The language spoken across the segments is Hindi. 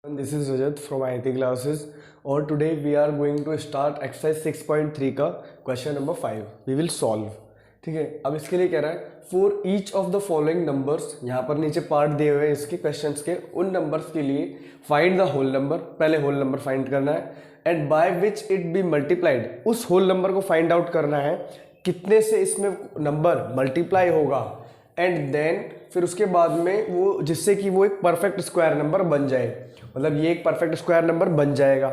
This is Rajat from IT classes और today we are going to start exercise 6.3 का question number 5 we will solve। ठीक है, अब इसके लिए कह रहा है for each of the following numbers, यहाँ पर नीचे पार्ट दिए हुए हैं इसके क्वेश्चंस के, उन नंबर्स के लिए find the whole number, पहले होल नंबर फाइंड करना है and by which it be multiplied, उस होल नंबर को फाइंड आउट करना है कितने से इसमें नंबर मल्टीप्लाई होगा एंड देन फिर उसके बाद में वो जिससे कि वो एक परफेक्ट स्क्वायर नंबर बन जाए, मतलब ये एक परफेक्ट स्क्वायर नंबर बन जाएगा।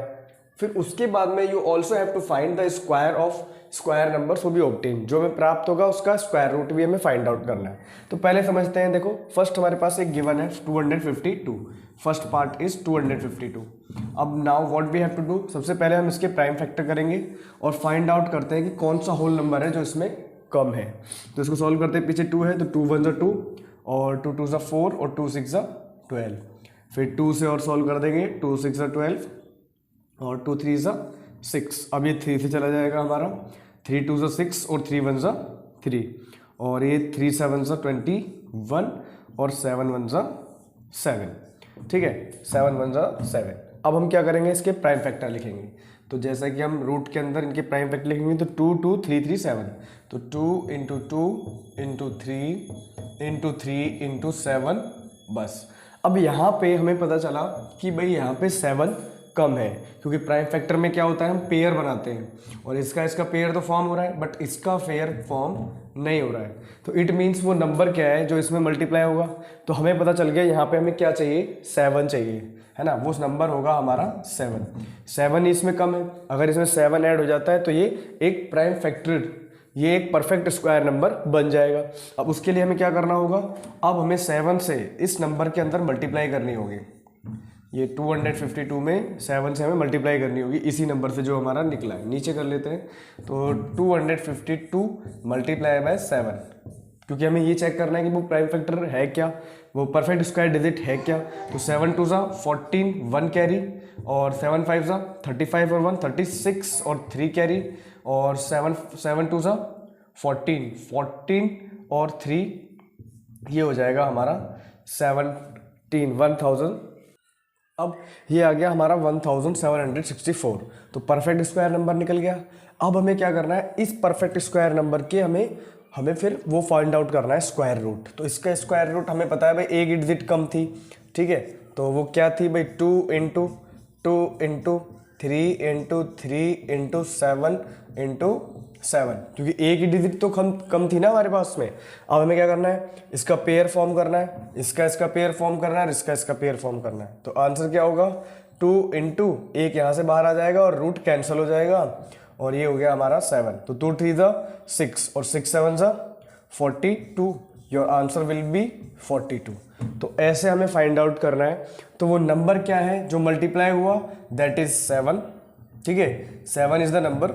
फिर उसके बाद में you also have to find the square of square numbers वो भी ऑब्टेन, जो हमें प्राप्त होगा उसका स्क्वायर रूट भी हमें फाइंड आउट करना है। तो पहले समझते हैं, देखो फर्स्ट हमारे पास एक गिवन है 252, फर्स्ट पार्ट इज 252। अब now what we have to do, सबसे पहले हम इसके प्राइम फैक्टर करेंगे और फाइंड आउट करते हैं कि कौन सा होल नंबर है जो इसमें कम है। तो इसको सॉल्व करते हैं, पीछे 2 है तो 2 1 2 और 2 2 4 और 2 6 12। फिर 2 से और सॉल्व कर देंगे, 2 6 12 और 2 3 6। अब ये 3 से चला जाएगा हमारा, 3 2 6 और 3 1 3 और ये 3 7 21 और 7 1 7। ठीक है, 7 1 7। अब हम क्या करेंगे, इसके प्राइम फैक्टर लिखेंगे। तो जैसा कि हम रूट के अंदर इनके प्राइम फैक्टर लिखेंगे तो 2 2 3 3 7, तो 2 इंटू 2 इंटू 3 इंटू 3 इंटू 7 बस। अब यहाँ पे हमें पता चला कि भाई यहाँ पे 7 कम है, क्योंकि प्राइम फैक्टर में क्या होता है, हम पेयर बनाते हैं और इसका पेयर तो फॉर्म हो रहा है बट इसका पेयर फॉर्म नहीं हो रहा है। तो इट मीन्स वो नंबर क्या है जो इसमें मल्टीप्लाई होगा। तो हमें पता चल गया यहाँ पे हमें क्या चाहिए, 7 चाहिए, है ना। वो नंबर होगा हमारा 7 इसमें कम है। अगर इसमें 7 ऐड हो जाता है तो ये एक प्राइम फैक्टर, ये एक परफेक्ट स्क्वायर नंबर बन जाएगा। अब उसके लिए हमें क्या करना होगा, अब हमें 7 से इस नंबर के अंदर मल्टीप्लाई करनी होगी। ये 252 में 7 से हमें मल्टीप्लाई करनी होगी इसी नंबर से जो हमारा निकला है। नीचे कर लेते हैं, तो 252 मल्टीप्लाई बाय 7, क्योंकि हमें ये चेक करना है कि वो प्राइम फैक्टर है क्या, वो परफेक्ट स्क्वायर डिजिट है क्या। तो 7 2 14, 1 कैरी और 7 5 35 और 1 36 और 3 कैरी और 7 2 14 और 3, ये हो जाएगा हमारा 1000। अब ये आ गया हमारा 1764, तो परफेक्ट स्क्वायर नंबर निकल गया। अब हमें क्या करना है, इस परफेक्ट स्क्वायर नंबर के हमें फिर वो फाइंड आउट करना है स्क्वायर रूट। तो इसका स्क्वायर रूट हमें पता है भाई, एक डिजिट कम थी, ठीक है। तो वो क्या थी भाई, 2 into 2 into 3 into 3 into 7 into 7, क्योंकि एक ही डिजिट तो कम थी ना हमारे पास में। अब हमें क्या करना है, इसका पेयर फॉर्म करना है, इसका पेयर फॉर्म करना है, इसका पेयर फॉर्म करना है। तो आंसर क्या होगा, 2 इंटू, एक यहाँ से बाहर आ जाएगा और रूट कैंसिल हो जाएगा और ये हो गया हमारा 7। तो 2 3 6 और 6 7 42, योर आंसर विल बी 42। तो ऐसे हमें फाइंड आउट करना है। तो वो नंबर क्या है जो मल्टीप्लाई हुआ, दैट इज 7। ठीक है, 7 इज द नंबर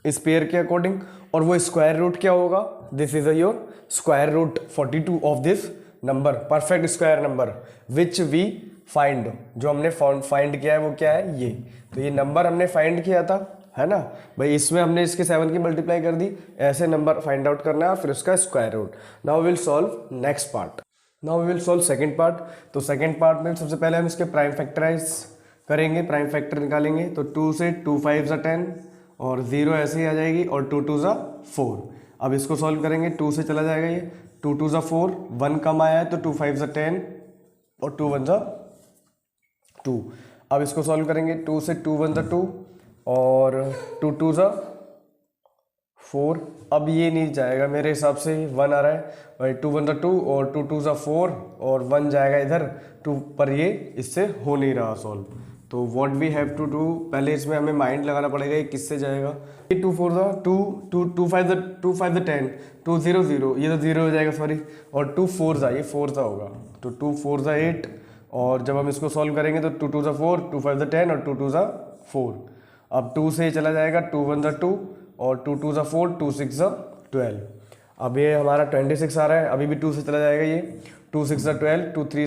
इस पेयर के अकॉर्डिंग, और वो स्क्वायर रूट क्या होगा, this is your square root 42 of this number, perfect square number which we find. जो हमने फाइंड किया है वो क्या है, ये। तो ये नंबर हमने फाइंड किया था, है ना भाई, इसमें हमने इसके 7 की मल्टीप्लाई कर दी। ऐसे नंबर फाइंड आउट करना है, फिर उसका square root. Now will solve next part. Now will solve second part. तो सेकंड पार्ट में सबसे पहले हम इसके प्राइम फैक्टराइज करेंगे, प्राइम फैक्टर निकालेंगे। तो 2 से 2 5 10 और 0 ऐसे ही आ जाएगी और 2 2 4। अब इसको सॉल्व करेंगे, 2 से चला जाएगा ये, 2 2 4, 1 कम आया है तो 2 5 10 और 2 1 2। अब इसको सॉल्व करेंगे, 2 से 2 1 2 और 2 2 4। अब ये नहीं जाएगा मेरे हिसाब से, 1 आ रहा है भाई, 2 1 2 और 2 2 4 और 1 जाएगा इधर 2 पर, ये इससे हो नहीं रहा सॉल्व। तो what we have to do, पहले इसमें हमें माइंड लगाना पड़ेगा ये किससे जाएगा। ये 2 4 2 2 2 5 10 2 0 0, ये तो 0 हो जाएगा सॉरी, और 2 4 ये 4 होगा, तो 2 4 8। और जब हम इसको सॉल्व करेंगे तो 2 2 4, 2 5 10 और 2 2 4। अब 2 से चला जाएगा, 2 1 2 और 2 2 4, 2 6 12। अब ये हमारा 26 आ रहा है, अभी भी 2 से चला जाएगा ये, 2 6 12, 2 3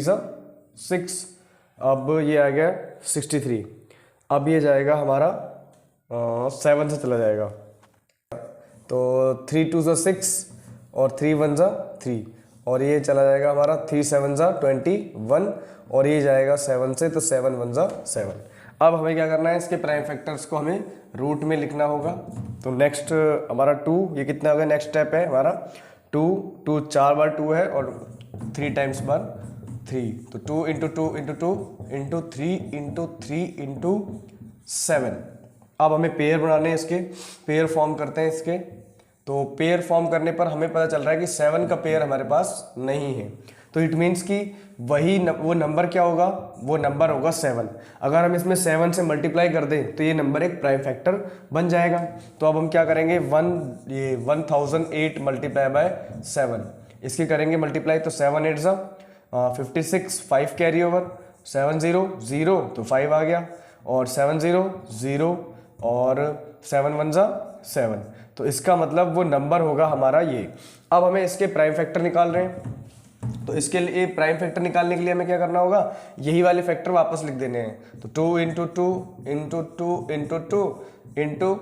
6। अब ये आ गया 63। अब ये जाएगा हमारा 7 से चला जाएगा, तो 3 2 6 और 3 1 3 और ये चला जाएगा हमारा 3 7 ज़ा 21 और ये जाएगा 7 से, तो 7 1 ज़ा 7। अब हमें क्या करना है, इसके प्राइम फैक्टर्स को हमें रूट में लिखना होगा। तो नेक्स्ट हमारा 2, ये कितना होगा, नेक्स्ट स्टेप है हमारा 2, 2 4 बार 2 है और 3 टाइम्स बार 3, तो 2 into 2 into 2 into 3 into 3 into 7। अब हमें पेयर बनाने हैं, इसके पेयर फॉर्म करते हैं इसके। तो पेयर फॉर्म करने पर हमें पता चल रहा है कि 7 का पेयर हमारे पास नहीं है, तो इट मीन्स कि वो नंबर क्या होगा, वो नंबर होगा 7। अगर हम इसमें 7 से मल्टीप्लाई कर दें तो ये नंबर एक प्राइम फैक्टर बन जाएगा। तो अब हम क्या करेंगे, 1008 मल्टीप्लाई बाय 7, इसकी करेंगे मल्टीप्लाई। तो 7 8 ज़ा 56, 5 कैरी ओवर, 7 0 0 तो 5 आ गया, और 7 0 0 और 7 1 ज़ा 7, तो इसका मतलब वो नंबर होगा हमारा ये। अब हमें इसके प्राइम फैक्टर निकाल रहे हैं, तो इसके लिए प्राइम फैक्टर निकालने के लिए हमें क्या करना होगा, यही वाले फैक्टर वापस लिख देने हैं। तो 2 into 2 into 2 into 2 into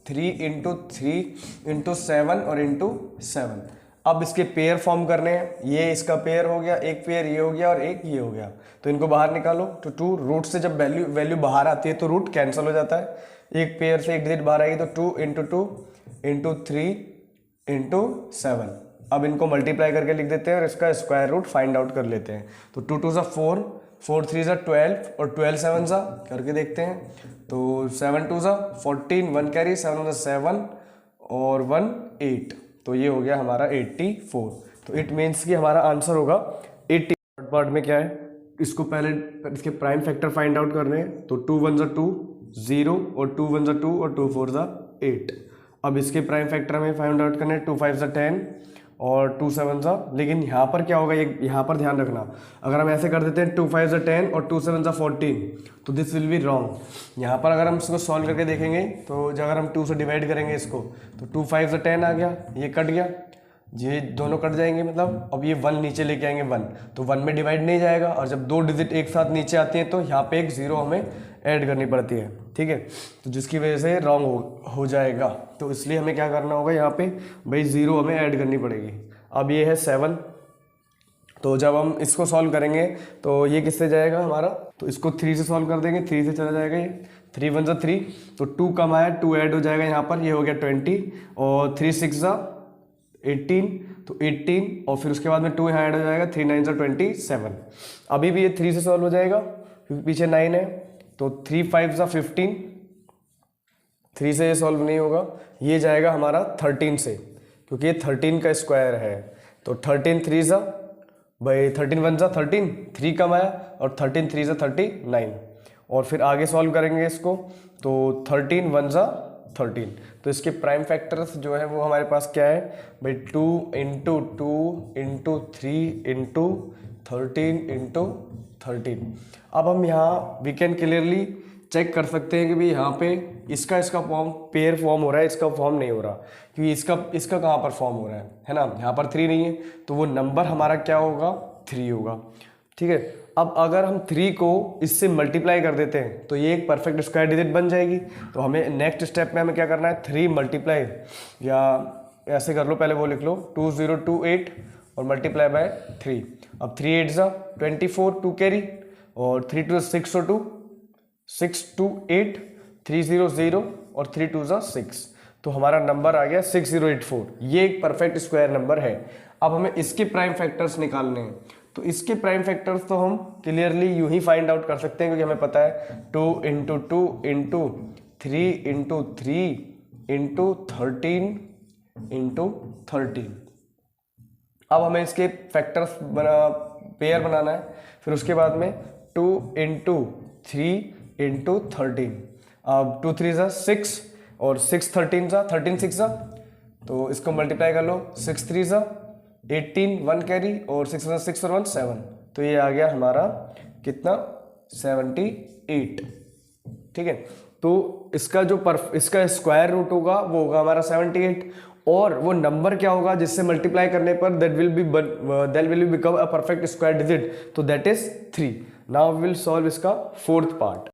3 into 3 into 7 और इंटू 7। अब इसके पेयर फॉर्म करने हैं, ये इसका पेयर हो गया, एक पेयर ये हो गया और एक ये हो गया, तो इनको बाहर निकालो। तो 2 रूट से जब वैल्यू बाहर आती है तो रूट कैंसिल हो जाता है, एक पेयर से एक डिजिट बाहर आएगी, तो 2 इंटू 2 इंटू 3 इंटू 7। अब इनको मल्टीप्लाई करके लिख देते हैं और इसका स्क्वायर रूट फाइंड आउट कर लेते हैं। तो 2 2 ज़ा 4, 4 3 ज़ा 12 और 12 7 ज़ा करके देखते हैं। तो 7 2 ज़ा 14, 1 कैरी, 7 1 ज़ा 7 और 1 8, तो ये हो गया हमारा 84। तो इट मीन्स कि हमारा आंसर होगा 80। थर्ड पार्ट में क्या है, इसको पहले इसके प्राइम फैक्टर फाइंड आउट करने हैं। तो 2 1 ज़ा 2 0 और 2 1 ज़ा 2 और 2 4 ज़ा 8। अब इसके प्राइम फैक्टर हमें फाइंड आउट करने हैं। 2 5 ज़ा 10 और 2 7 ज़ा, लेकिन यहाँ पर क्या होगा, ये यहाँ पर ध्यान रखना, अगर हम ऐसे कर देते हैं 2 5 ज़ा 10 और 2 7 ज़ा 14, तो दिस विल बी रॉन्ग। यहाँ पर अगर हम इसको सॉल्व करके देखेंगे तो अगर हम 2 से डिवाइड करेंगे इसको, तो 2 5 ज़ा 10 आ गया, ये कट गया, ये दोनों कट जाएंगे, मतलब अब ये 1 नीचे लेके आएंगे 1, तो 1 में डिवाइड नहीं जाएगा, और जब 2 डिजिट एक साथ नीचे आती हैं तो यहाँ पे एक 0 हमें ऐड करनी पड़ती है, ठीक है, तो जिसकी वजह से रॉन्ग हो जाएगा। तो इसलिए हमें क्या करना होगा, यहाँ पे भाई 0 हमें ऐड करनी पड़ेगी। अब ये है 7, तो जब हम इसको सॉल्व करेंगे तो ये किससे जाएगा हमारा, तो इसको 3 से सॉल्व कर देंगे, 3 से चला जाएगा ये, 3 1 ज़ा 3, तो 2 कम आया, 2 ऐड हो जाएगा यहाँ पर, ये हो गया 20 और 3 6 ज़ा 18, तो 18 और फिर उसके बाद में 2 यहाँ ऐड हो जाएगा, 3 9 ज़ा 27। अभी भी ये 3 से सॉल्व हो जाएगा क्योंकि पीछे 9 है, तो 3 5 ज़ा 15, 3 से ये सॉल्व नहीं होगा, ये जाएगा हमारा 13 से, क्योंकि ये 13 का स्क्वायर है। तो 13 3 ज़ा भाई 13 1 ज़ा 13, 3 कम आया, और 13 3 ज़ा 39, और फिर आगे सॉल्व करेंगे इसको, तो 13 1 ज़ा 13। तो इसके प्राइम फैक्टर्स जो है वो हमारे पास क्या है भाई, 2 इंटू 2 इंटू 3 इंटू 13 इंटू 13। अब हम यहाँ वी कैन क्लियरली चेक कर सकते हैं कि भाई यहाँ पे इसका फॉर्म पेयर फॉर्म हो रहा है, इसका फॉर्म नहीं हो रहा, क्योंकि इसका कहाँ पर फॉर्म हो रहा है ना, यहाँ पर 3 नहीं है, तो वो नंबर हमारा क्या होगा, 3 होगा, ठीक है। अब अगर हम 3 को इससे मल्टीप्लाई कर देते हैं तो ये एक परफेक्ट स्क्वायर डिजिट बन जाएगी। तो हमें नेक्स्ट स्टेप में हमें क्या करना है, 3 मल्टीप्लाई, या ऐसे कर लो, पहले वो लिख लो 2028 और मल्टीप्लाई बाय 3। अब 3 8 ज़ा 24, 2 कैरी, और 3 2 6 और 2 6 2 8, 3 0 0 और 3 2 ज़ा 6, तो हमारा नंबर आ गया 6084। ये एक परफेक्ट स्क्वायर नंबर है। अब हमें इसके प्राइम फैक्टर्स निकालने हैं, तो इसके प्राइम फैक्टर्स तो हम क्लियरली यूं ही फाइंड आउट कर सकते हैं, क्योंकि हमें पता है 2 into 2 into 3 into 3 into 13 into 13। अब हमें इसके फैक्टर्स पेयर बनाना है, फिर उसके बाद में 2 इंटू 3 इंटू 13। अब 2 3 ज़ा 6 और 6 13 ज़ा 13 6 ज़ा, तो इसको मल्टीप्लाई कर लो, 6 3 ज़ा 18, 1 कैरी, और 6 1 6 और 1 7, तो ये आ गया हमारा कितना 78, ठीक है। तो इसका जो इसका स्क्वायर रूट होगा वो होगा हमारा 78, और वो नंबर क्या होगा जिससे मल्टीप्लाई करने पर that will become a perfect square digit, तो that is 3। Now we will solve इसका फोर्थ पार्ट।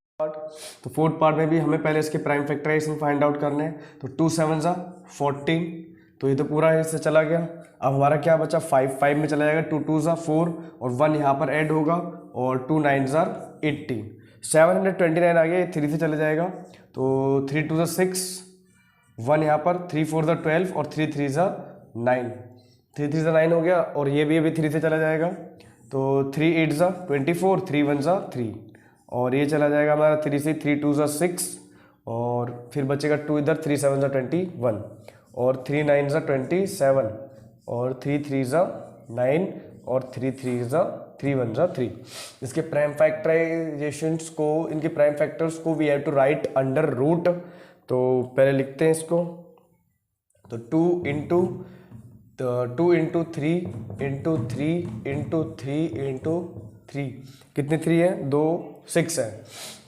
तो फोर्थ पार्ट में भी हमें पहले इसके प्राइम फैक्टराइजेशन फाइंड आउट करने हैं। तो 2 7 ज़ा 14, तो ये तो पूरा इससे चला गया। अब हमारा क्या बचा, 5 5 में चला जाएगा, 2 2 ज़ा 4 और 1 यहाँ पर ऐड होगा और 2 9 ज़ा 18, 729 आ गया, 3 से चला जाएगा तो 3 2 ज़ा 6, 1 यहाँ पर, 3 4 ज़ा 12 और 3 3 ज़ा 9, 3 3 ज़ा 9 हो गया और ये भी अभी 3 से चला जाएगा तो 3 8 ज़ा 24, 3 1 ज़ा 3 और ये चला जाएगा हमारा 3 से, 3 2 ज़ा 6 और फिर बचेगा 2 इधर, 3 7 ज़ा 21 और 3 9 ज़ा 27 और 3 3 ज़ा 9 और 3 3 ज़ा 3 1 ज़ा 3। इसके प्राइम फैक्टराइजेशंस को, इनके प्राइम फैक्टर्स को we have to write under root. तो पहले लिखते हैं इसको, तो 2 इंटू 3 इंटू 3 इंटू 3 इंटू 3, कितने 3 है, 2 6 है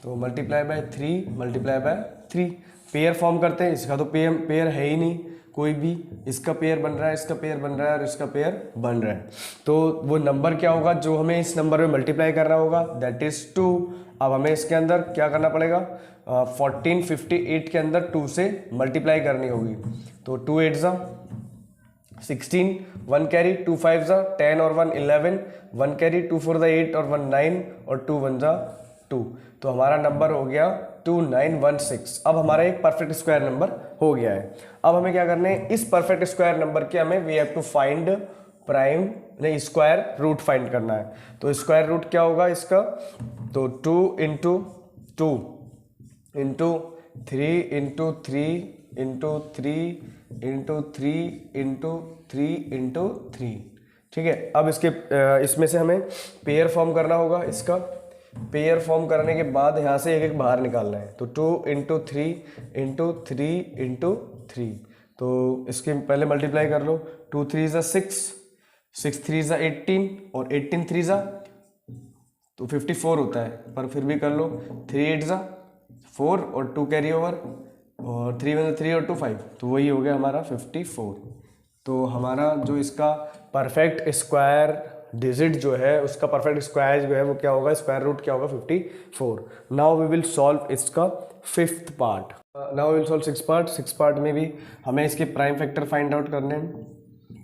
तो multiply by 3 multiply by 3। Pair form करते हैं, इसका तो पेयर है ही नहीं कोई भी, इसका पेयर बन रहा है, इसका पेयर बन रहा है और इसका पेयर बन रहा है, तो वो नंबर क्या होगा जो हमें इस नंबर में मल्टीप्लाई करना होगा, दैट इज 2। अब हमें इसके अंदर क्या करना पड़ेगा, 1458 के अंदर 2 से मल्टीप्लाई करनी होगी, तो 2 8 ज़ा 16, 1 कैरी, 2 5 ज़ा 10 और 1 11, 1 कैरी, 2 4 ज़ा 8 और 1 9 और 2 1 ज़ा 2, तो हमारा नंबर हो गया 2916। अब हमारा एक परफेक्ट स्क्वायर नंबर हो गया है। अब हमें क्या करना है, इस परफेक्ट स्क्वायर नंबर के हमें we have to find prime, नहीं स्क्वायर रूट फाइंड करना है। तो स्क्वायर रूट क्या होगा इसका, तो 2 into 2 into 3 into 3 into 3 into 3 into 3 into 3, ठीक है। अब इसमें से हमें पेयर फॉर्म करना होगा, इसका पेयर फॉर्म करने के बाद यहाँ से एक एक बाहर निकालना है, तो 2 इंटू 3 इंटू 3 इंटू 3, तो इसके पहले मल्टीप्लाई कर लो, 2 3 ज़ा 6, 6 3 ज़ा 18 और 18 3 ज़ा तो 54 होता है, पर फिर भी कर लो, 3 8 ज़ा 4 और 2 कैरी ओवर और 3 1 3 और 2 5, तो वही हो गया हमारा 54। तो हमारा जो इसका परफेक्ट स्क्वायर डिजिट जो है, उसका परफेक्ट स्क्वायर जो है वो क्या होगा, स्क्वायर रूट क्या होगा, 54। नाउ वी विल सॉल्व इसका 5th part. Now we will solve 6 part. 6 part में भी हमें इसके प्राइम फैक्टर फाइंड आउट करने हैं,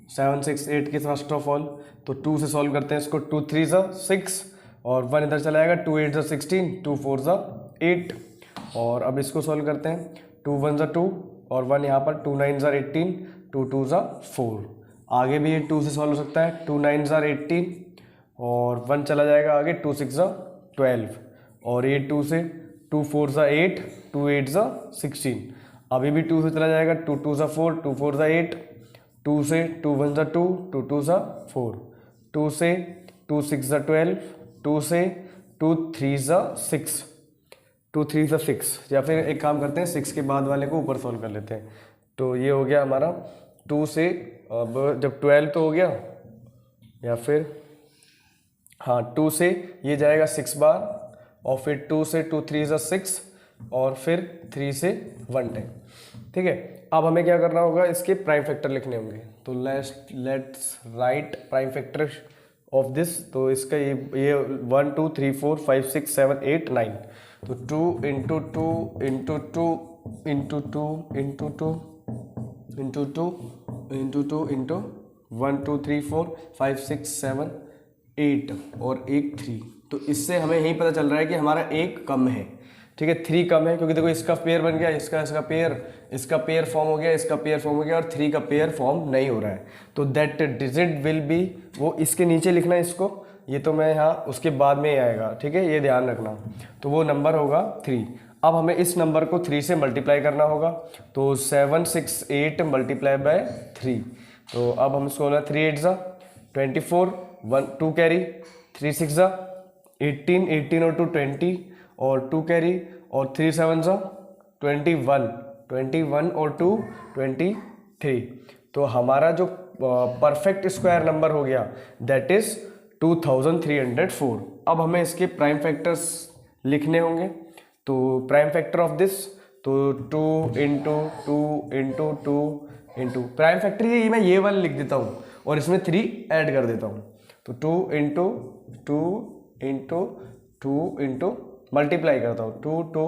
7 6 8 के फर्स्ट ऑफ ऑल, तो 2 से सॉल्व करते हैं इसको, 2 3 ज़ा 6 और 1 इधर चला जाएगा, 2 8 ज़ा 16, 2 4 ज़ा 8 और अब इसको सॉल्व करते हैं, 2 1 ज़ा 2 और 1 यहाँ पर, 2 9 ज़ा 18, 2 2 ज़ा 4, आगे भी ये 2 से सॉल्व हो सकता है, 2 9 ज़ा 18 और 1 चला जाएगा आगे, 2 6 ज़ा 12 और ये 2 से, 2 4 ज़ा 8, 2 8 ज़ा 16, अभी भी 2 से चला जाएगा, 2 2 ज़ा 4, 2 4 ज़ा 8, 2 से 2 1 ज़ा 2, 2 2 ज़ा 4, 2 से 2 6 ज़ा 12, 2 से 2 3 ज़ा 6, 2 3 ज़ा 6, या फिर एक काम करते हैं 6 के बाद वाले को ऊपर सॉल्व कर लेते हैं, तो ये हो गया हमारा 2 से, अब जब 12 तो हो गया, या फिर हाँ 2 से ये जाएगा 6 बार और फिर 2 से 2 3 ज़ा 6 और फिर 3 से 1 10, ठीक है। अब हमें क्या करना होगा, इसके प्राइम फैक्टर लिखने होंगे, तो let's write prime factor of this. तो इसका ये 1 2 3 4 5 6 7 8 9, तो 2 into 2 into 2 into 2 into 2 into 2 into 2 into 1 2 3 4 5 6 7 8 और एक 3, तो इससे हमें यही पता चल रहा है कि हमारा एक कम है, ठीक है, 3 कम है, क्योंकि देखो इसका पेयर बन गया, इसका पेयर फॉर्म हो गया, इसका पेयर फॉर्म हो गया और 3 का पेयर फॉर्म नहीं हो रहा है, तो दैट डिजिट विल बी, वो इसके नीचे लिखना है इसको, ये तो मैं यहाँ उसके बाद में ही आएगा, ठीक है, ये ध्यान रखना, तो वो नंबर होगा 3। अब हमें इस नंबर को 3 से मल्टीप्लाई करना होगा, तो 7 6 8 मल्टीप्लाई बाय 3, तो अब हम इसको बोला 3 8 ज़ा 24, 1 2 कैरी, 3 6 ज़ा 18, 18 और 2 20 और 2 कैरी और 3 7 ज़ा 21, 21 और 2 23, तो हमारा जो परफेक्ट स्क्वायर नंबर हो गया दैट इज 2304। अब हमें इसके प्राइम फैक्टर्स लिखने होंगे, तो प्राइम फैक्टर ऑफ दिस, तो 2 into 2 into 2 into prime factor ये मैं ये वाला लिख देता हूँ और इसमें 3 ऐड कर देता हूँ, तो 2 इंटू 2 इंटू 2 इंटू मल्टीप्लाई करता हूँ 2 2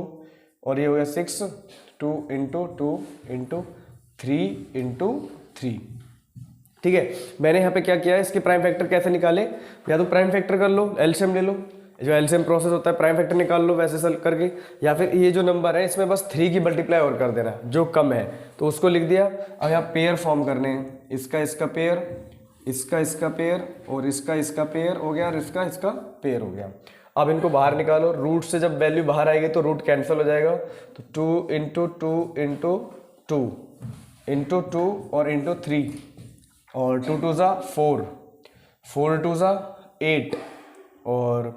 और ये हो गया 6, 2 इंटू 2 इंटू 3 इंटू 3। ठीक है, मैंने यहाँ पे क्या किया है, इसके प्राइम फैक्टर कैसे निकाले, या तो प्राइम फैक्टर कर लो, एलसीएम ले लो, जो एलसीएम प्रोसेस होता है प्राइम फैक्टर निकाल लो वैसे सल करके, या फिर ये जो नंबर है इसमें बस 3 की मल्टीप्लाई और कर देना जो कम है, तो उसको लिख दिया। अब यहाँ पेयर फॉर्म करने हैं, इसका इसका पेयर, इसका इसका पेयर, और इसका इसका पेयर हो गया, और इसका इसका पेयर हो गया। अब इनको बाहर निकालो, रूट से जब वैल्यू बाहर आएगी तो रूट कैंसिल हो जाएगा, तो 2 इंटू 2 इंटू 2 इंटू 2 और इंटू 3, और 2 2 ज़ा 4, 4 2 ज़ा 8, और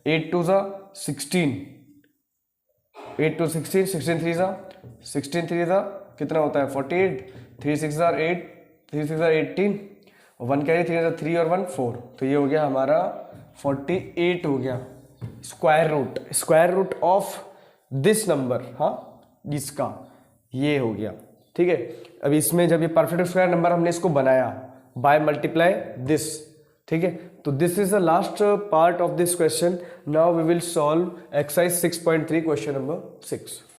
8 2 ज़ा 16, 8 2 16, 16 3 ज़ा 16 3 ज़ा कितना होता है 48, 3 6 ज़ा 8, 3 6 ज़ा 18, 1 कैरी 3 ज़ा 3 और 1 4, तो ये हो गया हमारा 48 हो गया। Square root of this number, हाँ इसका ये हो गया। ठीक है, अब इसमें जब ये परफेक्ट स्क्वायर नंबर हमने इसको बनाया बाय मल्टीप्लाई दिस, ठीक है, तो this is the last part of this question. Now we will solve exercise 6.3 question number 6।